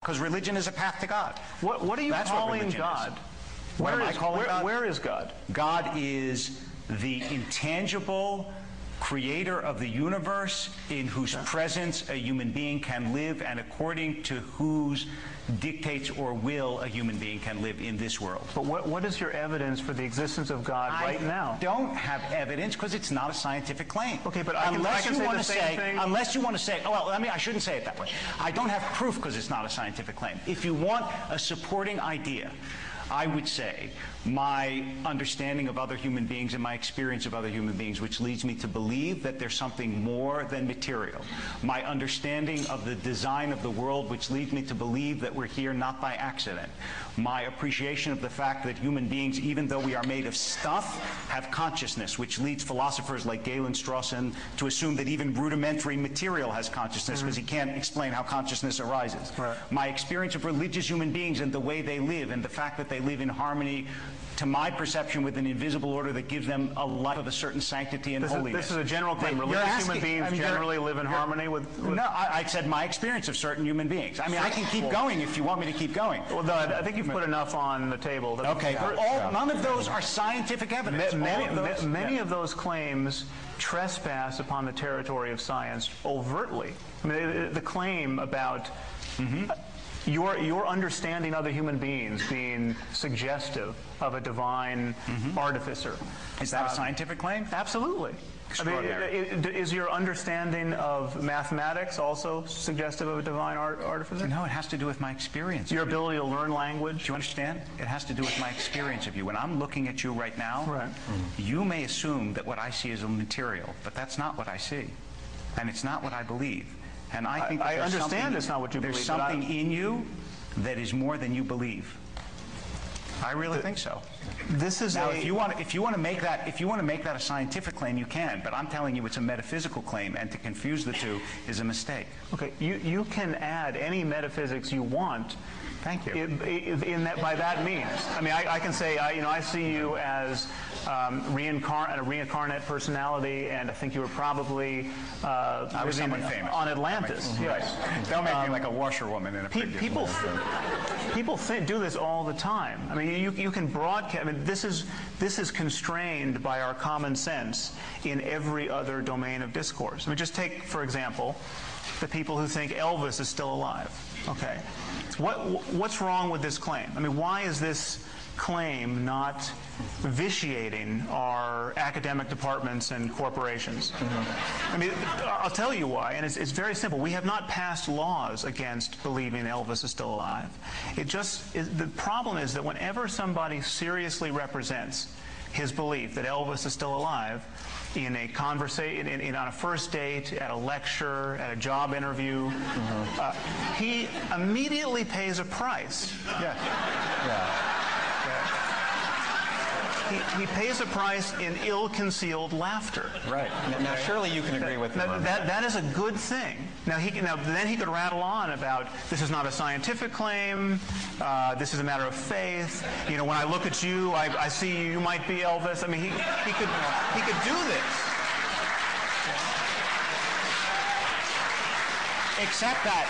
because religion is a path to God. What are you calling God? What am I calling God? Where is God? God is the intangible creator of the universe, in whose presence a human being can live, and according to whose dictates or will a human being can live in this world. But what is your evidence for the existence of God right now? I don't have evidence because it's not a scientific claim. Okay, but unless you want to say, unless you want to say, oh, well, I shouldn't say it that way. I don't have proof because it's not a scientific claim. If you want a supporting idea, I would say my understanding of other human beings and my experience of other human beings, which leads me to believe that there's something more than material. My understanding of the design of the world, which leads me to believe that we're here not by accident. My appreciation of the fact that human beings, even though we are made of stuff, have consciousness, which leads philosophers like Galen Strawson to assume that even rudimentary material has consciousness, because he can't explain how consciousness arises. Right. My experience of religious human beings and the way they live, and the fact that they live in harmony, to my perception, with an invisible order that gives them a life of a certain sanctity and holiness. This is a general claim. Religious human beings generally live in harmony with... No, I said my experience of certain human beings. I mean, I can keep going if you want me to keep going. Well, no, I think you've put enough on the table. Okay, none of those are scientific evidence. Many of those claims trespass upon the territory of science overtly. I mean, the claim about... Your understanding other human beings being suggestive of a divine artificer. Is that a scientific claim? Absolutely. I mean, is your understanding of mathematics also suggestive of a divine artificer? No, it has to do with my experience. Your ability to learn language? Do you understand? It has to do with my experience of you. When I'm looking at you right now, you may assume that what I see is material, but that's not what I see. And it's not what I believe. And I think I understand it's not what you believe. There's something in you that is more than you believe. I really think so. This is now, if you want to make that a scientific claim, you can. But I'm telling you, it's a metaphysical claim, and to confuse the two is a mistake. Okay, you can add any metaphysics you want. Thank you. By that means, I mean, I can say, I see you as a reincarnate personality, and I think you were probably I was someone famous on Atlantis. Yes. Don't make me like a washerwoman in a people do this all the time. I mean, you can broadcast. I mean, this is constrained by our common sense in every other domain of discourse. I mean, just take, for example, the people who think Elvis is still alive. Okay, what's wrong with this claim? I mean, why is this claim not vitiating our academic departments and corporations? I mean, I'll tell you why, and it's very simple. We have not passed laws against believing Elvis is still alive. The problem is that whenever somebody seriously represents his belief that Elvis is still alive, in a conversation, on a first date, at a lecture, at a job interview, he immediately pays a price. He pays a price in ill-concealed laughter. Right. Now, surely you can agree with him. That is a good thing. Then he could rattle on about, this is not a scientific claim, this is a matter of faith. You know, when I look at you, I see you might be Elvis. I mean, he could do this. Except that